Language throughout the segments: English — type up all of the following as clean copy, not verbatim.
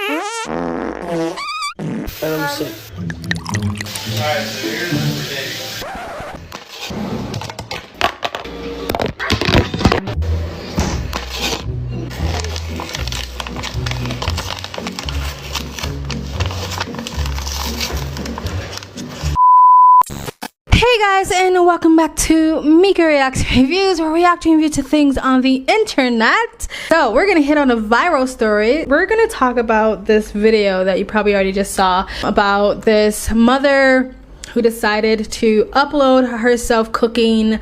And I'm sick. Alright, so here's what we're dating. Hey guys, and welcome back to Mika Reacts Reviews, where we react and review to things on the internet. So we're gonna hit on a viral story. We're gonna talk about this video that you probably already just saw about this mother who decided to upload herself cooking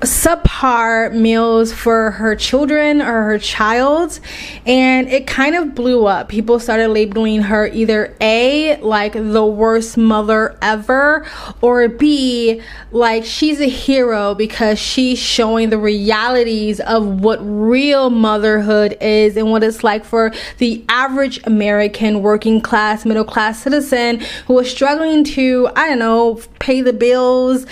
subpar meals for her children or her child, and it kind of blew up. People started labeling her either A, like the worst mother ever, or B, like she's a hero because she's showing the realities of what real motherhood is and what it's like for the average American working class, middle class citizen who is struggling to, I don't know, pay the bills,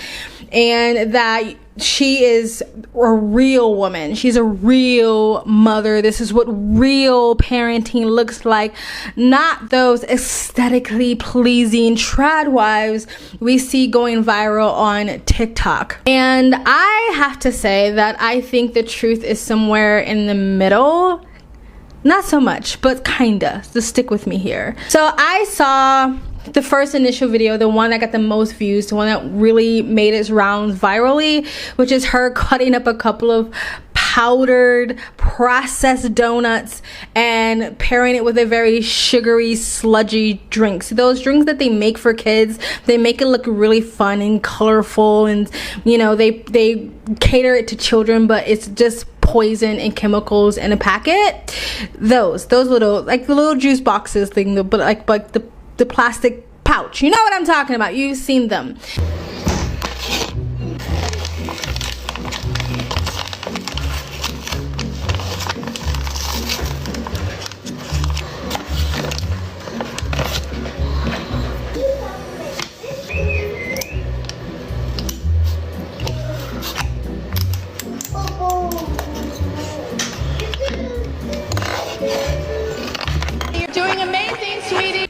and that she is a real woman. She's a real mother. This is what real parenting looks like, not those aesthetically pleasing trad wives we see going viral on TikTok. And I have to say that I think the truth is somewhere in the middle. Not so much, but kinda. So stick with me here. So I saw the first initial video, the one that got the most views, the one that really made its rounds virally, which is her cutting up a couple of powdered processed donuts and pairing it with a very sugary sludgy drink. So those drinks that they make for kids, they make it look really fun and colorful, and you know, they cater it to children, but it's just poison and chemicals in a packet. Those little, like the little juice boxes thing, but like the plastic pouch. You know what I'm talking about. You've seen them.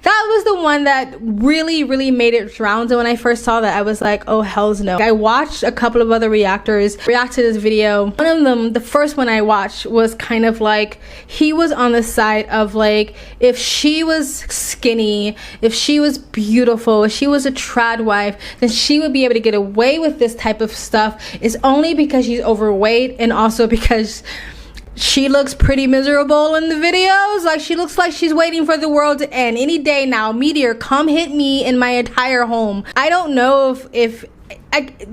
That was the one that really made its rounds, and when I first saw that, I was like, oh hells no. I watched a couple of other reactors react to this video. One of them, the first one I watched, was kind of like, he was on the side of like, if she was skinny, if she was beautiful, if she was a trad wife, then she would be able to get away with this type of stuff. It's only because she's overweight, and also because she looks pretty miserable in the videos. Like, she looks like she's waiting for the world to end any day now. Meteor, come hit me in my entire home. I don't know if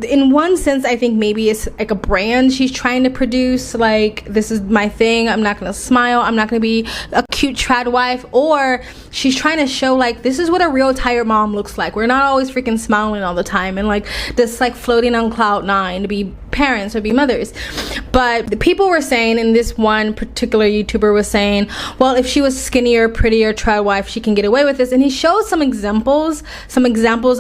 in one sense, I think maybe it's like a brand she's trying to produce, like, this is my thing, I'm not gonna smile, I'm not gonna be a cute trad wife, or she's trying to show like, this is what a real tired mom looks like. We're not always freaking smiling all the time and like just like floating on cloud nine to be parents or be mothers. But the people were saying, and this one particular YouTuber was saying, well, if she was skinnier, prettier trad wife, she can get away with this. And he showed some examples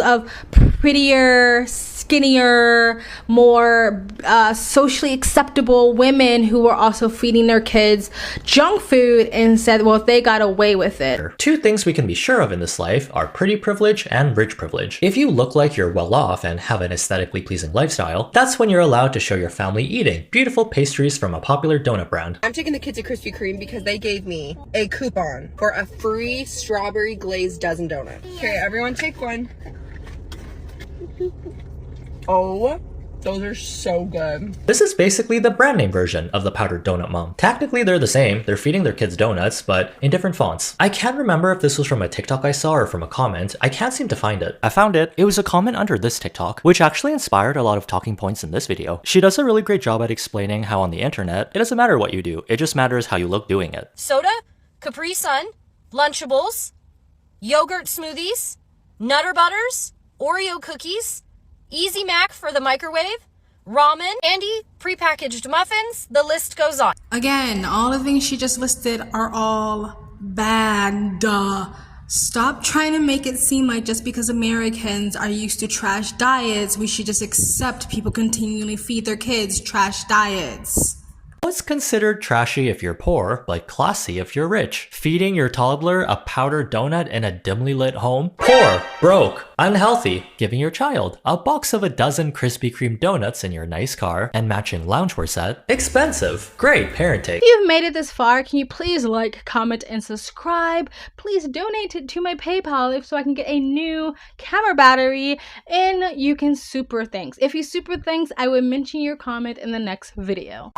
of prettier, skinnier, more socially acceptable women who were also feeding their kids junk food, and said, well, if they got away with it. Two things we can be sure of in this life are pretty privilege and rich privilege. If you look like you're well off and have an aesthetically pleasing lifestyle, that's when you're allowed to show your family eating beautiful pastries from a popular donut brand. I'm taking the kids to Krispy Kreme because they gave me a coupon for a free strawberry glazed dozen donuts. Okay, everyone take one. Oh, those are so good. This is basically the brand name version of the powdered donut mom. Technically they're the same, they're feeding their kids donuts, but in different fonts. I can't remember if this was from a TikTok I saw or from a comment. I can't seem to find it. I found it. It was a comment under this TikTok, which actually inspired a lot of talking points in this video. She does a really great job at explaining how on the internet, it doesn't matter what you do, it just matters how you look doing it. Soda, Capri Sun, Lunchables, yogurt smoothies, Nutter Butters, Oreo cookies, Easy Mac for the microwave, ramen, Andy, prepackaged muffins, the list goes on. Again, all the things she just listed are all bad. Stop trying to make it seem like just because Americans are used to trash diets, we should just accept people continually feed their kids trash diets. What's considered trashy if you're poor, but classy if you're rich? Feeding your toddler a powdered donut in a dimly lit home? Poor, broke, unhealthy. Giving your child a box of a dozen Krispy Kreme donuts in your nice car and matching loungewear set? Expensive. Great parenting. If you've made it this far, can you please like, comment, and subscribe? Please donate to my PayPal so I can get a new camera battery, and you can super thanks. If you super thanks, I will mention your comment in the next video.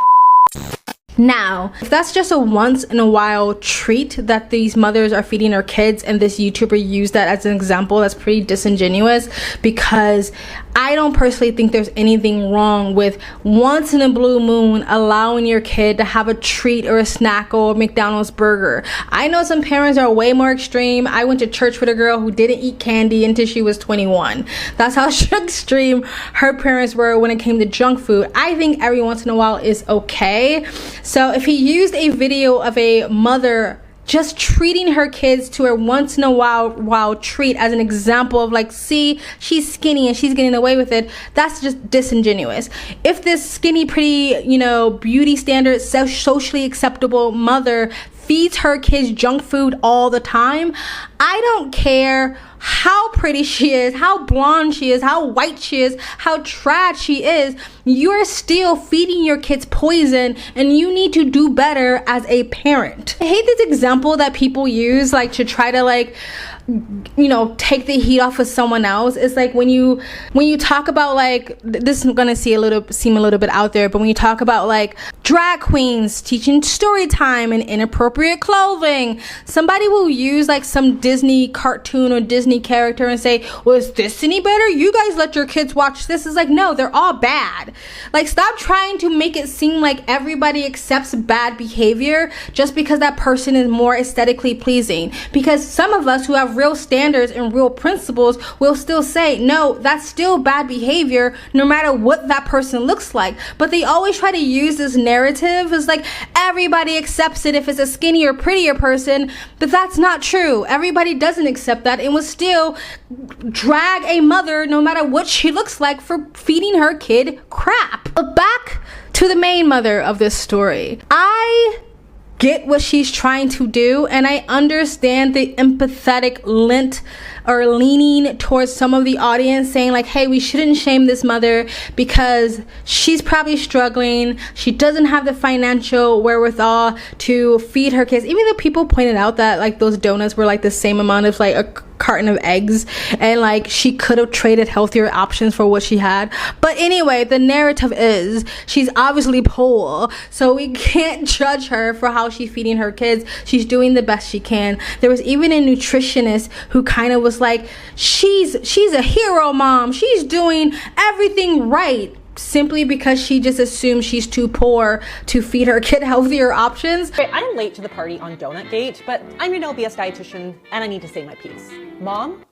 Now, if that's just a once in a while treat that these mothers are feeding their kids and this YouTuber used that as an example, that's pretty disingenuous, because I don't personally think there's anything wrong with once in a blue moon allowing your kid to have a treat or a snack or a McDonald's burger. I know some parents are way more extreme. I went to church with a girl who didn't eat candy until she was 21. That's how extreme her parents were when it came to junk food. I think every once in a while is okay. So if he used a video of a mother just treating her kids to a once in a while treat as an example of like, see, she's skinny and she's getting away with it, that's just disingenuous. If this skinny, pretty, you know, beauty standard, socially acceptable mother feeds her kids junk food all the time, I don't care how pretty she is, how blonde she is, how white she is, how trash she is, you're still feeding your kids poison, and you need to do better as a parent. I hate this example that people use like to try to like, you know, take the heat off of someone else. It's like when you talk about like, this is gonna seem a little bit out there, but when you talk about like drag queens teaching story time and inappropriate clothing, somebody will use like some Disney cartoon or Disney character and say, well, is this any better? You guys let your kids watch this. It's like, no, they're all bad. Like, stop trying to make it seem like everybody accepts bad behavior just because that person is more aesthetically pleasing, because some of us who have real standards and real principles will still say, no, that's still bad behavior no matter what that person looks like. But they always try to use this narrative as like everybody accepts it if it's a skinnier, prettier person, but that's not true. Everybody doesn't accept that and will still drag a mother no matter what she looks like for feeding her kid crap. But back to the main mother of this story. I get what she's trying to do, and I understand the empathetic leaning towards some of the audience saying like, hey, we shouldn't shame this mother because she's probably struggling, she doesn't have the financial wherewithal to feed her kids, even though people pointed out that like those donuts were like the same amount as like a carton of eggs, and like she could have traded healthier options for what she had. But anyway, the narrative is she's obviously poor, so we can't judge her for how she's feeding her kids. She's doing the best she can. There was even a nutritionist who kind of was like, she's a hero mom, she's doing everything right, simply because she just assumes she's too poor to feed her kid healthier options. I'm late to the party on Donutgate, but I'm your LBS dietitian and I need to say my piece. Mom,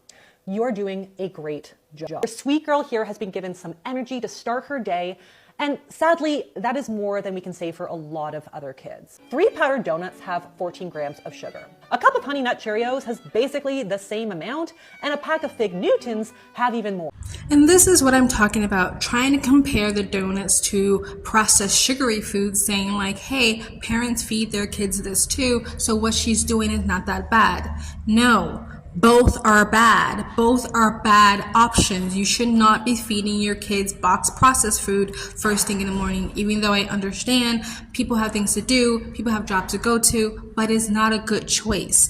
you're doing a great job. The sweet girl here has been given some energy to start her day, and sadly, that is more than we can say for a lot of other kids. 3 powdered donuts have 14 grams of sugar. A cup of Honey Nut Cheerios has basically the same amount, and a pack of Fig Newtons have even more. And this is what I'm talking about, trying to compare the donuts to processed sugary foods, saying like, hey, parents feed their kids this too, so what she's doing is not that bad. No. Both are bad. Both are bad options. You should not be feeding your kids box processed food first thing in the morning, even though I understand people have things to do, people have jobs to go to, but it's not a good choice.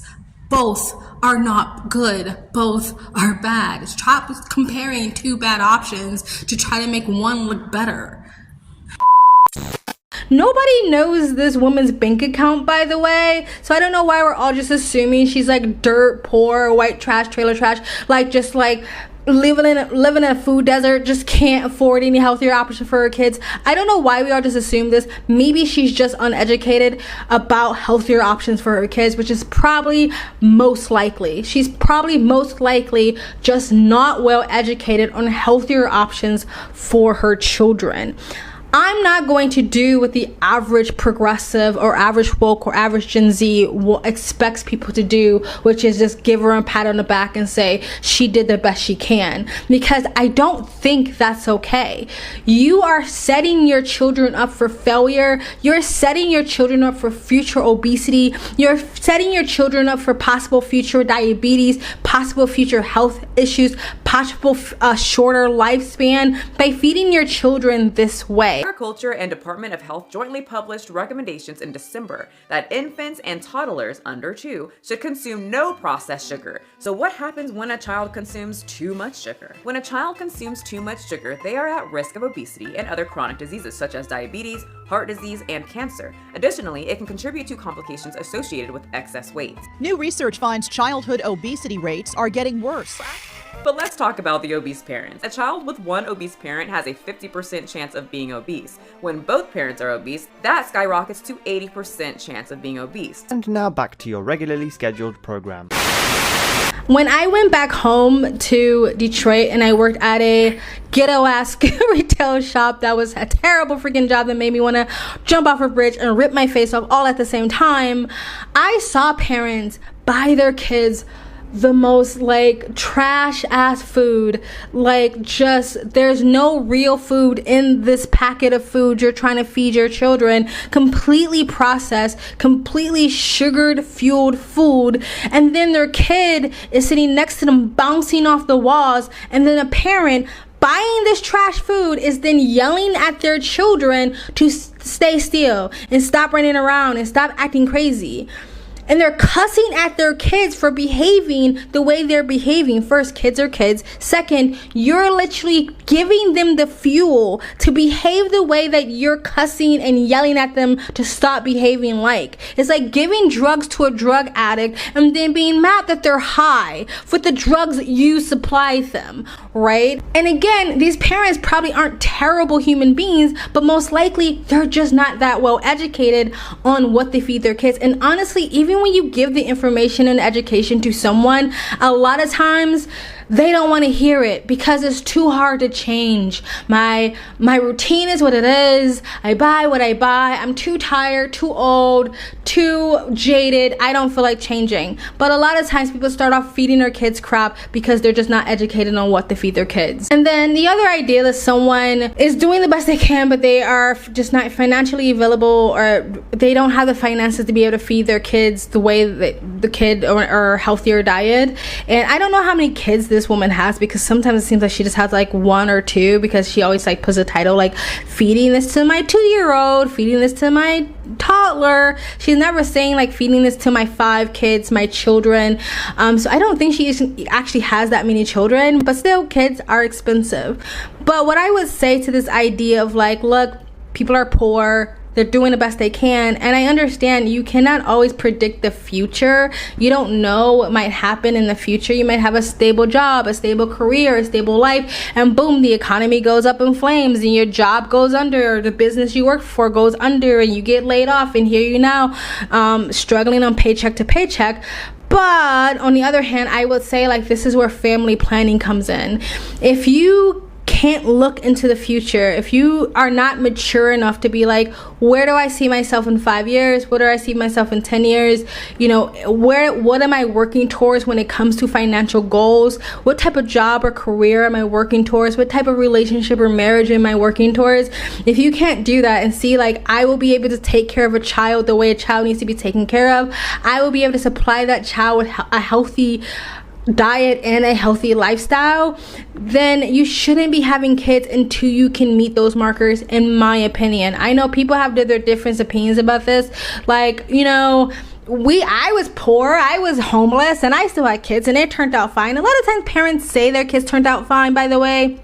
Both are not good. Both are bad. Stop comparing 2 bad options to try to make one look better. Nobody knows this woman's bank account, by the way, so I don't know why we're all just assuming she's like dirt poor, white trash, trailer trash, like just like living in a food desert, just can't afford any healthier option for her kids. I don't know why we all just assume this. Maybe she's just uneducated about healthier options for her kids, which is probably most likely. She's probably most likely just not well educated on healthier options for her children. I'm not going to do what the average progressive or average woke or average Gen Z expects people to do, which is just give her a pat on the back and say she did the best she can, because I don't think that's okay. You are setting your children up for failure. You're setting your children up for future obesity. You're setting your children up for possible future diabetes, possible future health issues, possible shorter lifespan by feeding your children this way. Agriculture and Department of Health jointly published recommendations in December that infants and toddlers under 2 should consume no processed sugar. So what happens when a child consumes too much sugar? When a child consumes too much sugar, they are at risk of obesity and other chronic diseases such as diabetes, heart disease, and cancer. Additionally, it can contribute to complications associated with excess weight. New research finds childhood obesity rates are getting worse. But let's talk about the obese parents. A child with one obese parent has a 50% chance of being obese. When both parents are obese, that skyrockets to 80% chance of being obese. And now back to your regularly scheduled program. When I went back home to Detroit and I worked at a ghetto-ass retail shop that was a terrible freaking job that made me want to jump off a bridge and rip my face off all at the same time, I saw parents buy their kids the most like trash ass food, like just there's no real food in this packet of food you're trying to feed your children, completely processed, completely sugared fueled food, and then their kid is sitting next to them bouncing off the walls, and then a parent buying this trash food is then yelling at their children to stay still and stop running around and stop acting crazy. And they're cussing at their kids for behaving the way they're behaving. First, kids are kids. Second, you're literally giving them the fuel to behave the way that you're cussing and yelling at them to stop behaving like. It's like giving drugs to a drug addict and then being mad that they're high for the drugs you supplied them, right? And again, these parents probably aren't terrible human beings, but most likely they're just not that well educated on what they feed their kids. And honestly, even when you give the information and education to someone, a lot of times they don't want to hear it because it's too hard to change. My routine is what it is. I buy what I buy. I'm too tired, too old, too jaded. I don't feel like changing. But a lot of times people start off feeding their kids crap because they're just not educated on what to feed their kids. And then the other idea that someone is doing the best they can, but they are just not financially available, or they don't have the finances to be able to feed their kids the way that the kid or healthier diet. And I don't know how many kids this woman has, because sometimes it seems like she just has like 1 or 2, because she always like puts a title like feeding this to my 2-year-old, feeding this to my toddler. She's never saying like feeding this to my 5 kids, my children. So I don't think she actually has that many children, but still, kids are expensive. But what I would say to this idea of like, look, people are poor, they're doing the best they can, and I understand you cannot always predict the future. You don't know what might happen in the future. You might have a stable job, a stable career, a stable life, and boom, the economy goes up in flames and your job goes under, or the business you work for goes under, and you get laid off, and here you now struggling on paycheck to paycheck. But on the other hand, I would say like this is where family planning comes in. If you can't look into the future, if you are not mature enough to be like, where do I see myself in 5 years? What do I see myself in 10 years? You know, what am I working towards when it comes to financial goals? What type of job or career am I working towards? What type of relationship or marriage am I working towards? If you can't do that and see like, I will be able to take care of a child the way a child needs to be taken care of, I will be able to supply that child with a healthy diet and a healthy lifestyle, then you shouldn't be having kids until you can meet those markers, in my opinion. I know people have their different opinions about this. Like, you know, I was poor, I was homeless, and I still had kids, and it turned out fine. A lot of times parents say their kids turned out fine, by the way,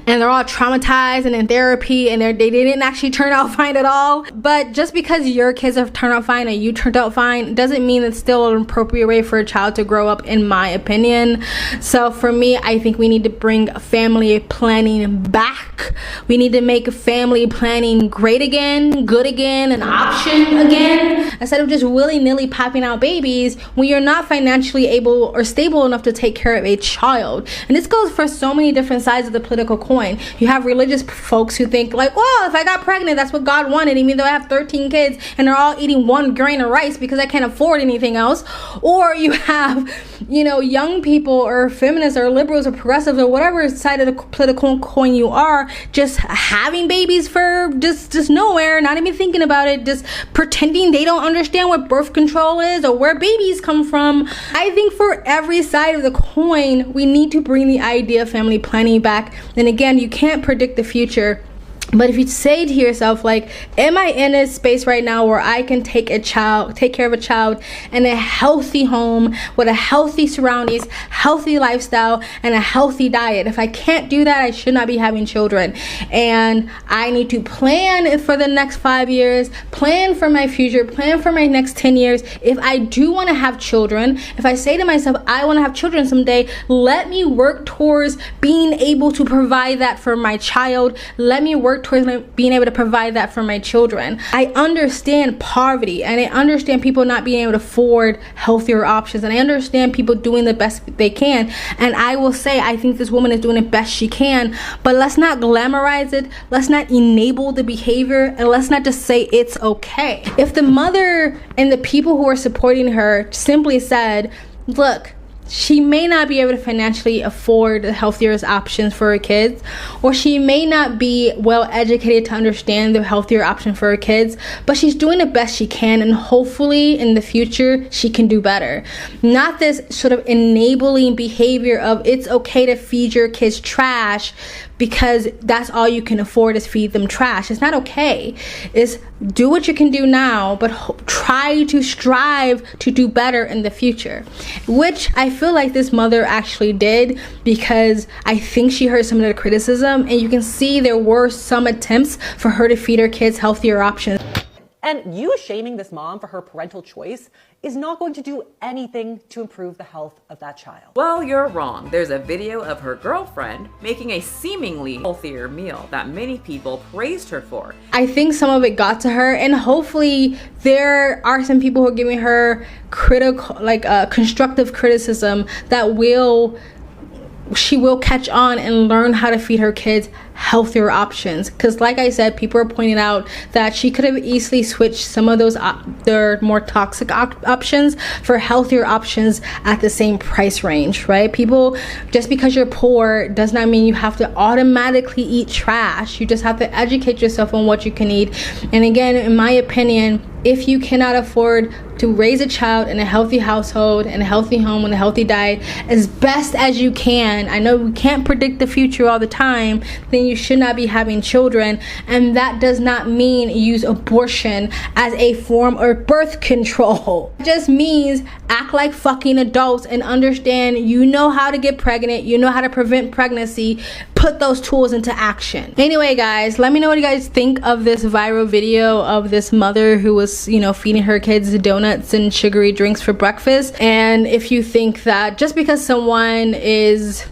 and they're all traumatized and in therapy, and they didn't actually turn out fine at all. But just because your kids have turned out fine and you turned out fine doesn't mean it's still an appropriate way for a child to grow up, in my opinion. So for me, I think we need to bring family planning back. We need to make family planning great again, good again, an option again, instead of just willy-nilly popping out babies when you're not financially able or stable enough to take care of a child. And this goes for so many different sides of the political coin. coin. You have religious folks who think like, well, if I got pregnant, that's what God wanted, even though I have 13 kids and they're all eating 1 grain of rice because I can't afford anything else. Or you have, you know, young people or feminists or liberals or progressives or whatever side of the political coin you are, just having babies for just nowhere, not even thinking about it, just pretending they don't understand what birth control is or where babies come from. I think for every side of the coin, we need to bring the idea of family planning back. And again, you can't predict the future. But if you say to yourself, like, am I in a space right now where I can take care of a child in a healthy home with a healthy surroundings, healthy lifestyle, and a healthy diet? If I can't do that, I should not be having children. And I need to plan for the next 5 years, plan for my future, plan for my next 10 years. If I do want to have children, if I say to myself, I want to have children someday, let me work towards being able to provide that for my child. Let me work towards being able to provide that for my children. I understand poverty, and I understand people not being able to afford healthier options, and I understand people doing the best they can. And I will say, I think this woman is doing the best she can, but let's not glamorize it, let's not enable the behavior, and let's not just say it's okay. If the mother and the people who are supporting her simply said, look, she may not be able to financially afford the healthier options for her kids, or she may not be well educated to understand the healthier option for her kids, but she's doing the best she can, and hopefully in the future she can do better. Not this sort of enabling behavior of it's okay to feed your kids trash because that's all you can afford is feed them trash. It's not okay. It's do what you can do now, but try to strive to do better in the future, which I feel like this mother actually did, because I think she heard some of the criticism, and you can see there were some attempts for her to feed her kids healthier options. And you shaming this mom for her parental choice is not going to do anything to improve the health of that child. Well, you're wrong. There's a video of her girlfriend making a seemingly healthier meal that many people praised her for. I think some of it got to her, and hopefully there are some people who are giving her critical, constructive criticism that she will catch on and learn how to feed her kids healthier options. Because like I said, people are pointing out that she could have easily switched some of those their more toxic options for healthier options at the same price range, right? People, just because you're poor does not mean you have to automatically eat trash. You just have to educate yourself on what you can eat. And again, in my opinion, if you cannot afford to raise a child in a healthy household, in a healthy home, with a healthy diet, as best as you can, I know we can't predict the future all the time, then you should not be having children. And that does not mean use abortion as a form of birth control. It just means act like fucking adults and understand you know how to get pregnant, you know how to prevent pregnancy, put those tools into action. Anyway, guys, let me know what you guys think of this viral video of this mother who was, feeding her kids donuts and sugary drinks for breakfast. And if you think that just because someone is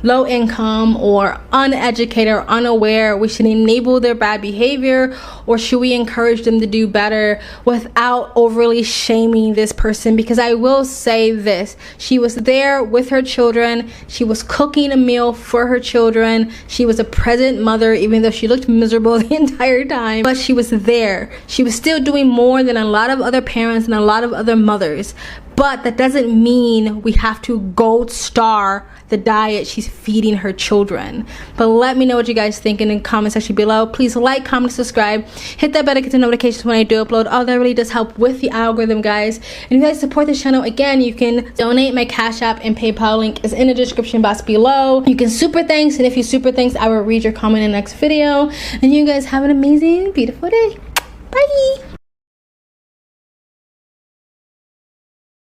low income or uneducated or unaware, we should enable their bad behavior, or should we encourage them to do better without overly shaming this person? Because I will say this, she was there with her children, she was cooking a meal for her children, she was a present mother, even though she looked miserable the entire time, but she was there. She was still doing more than a lot of other parents and a lot of other mothers. But that doesn't mean we have to gold star the diet she's feeding her children. But let me know what you guys think in the comment section below. Please like, comment, subscribe, hit that bell to get the notifications when I do upload. All that really does help with the algorithm, guys. And if you guys support this channel, again, you can donate. My Cash App and PayPal link is in the description box below. You can super thanks, and if you super thanks, I will read your comment in the next video. And you guys have an amazing, beautiful day. Bye.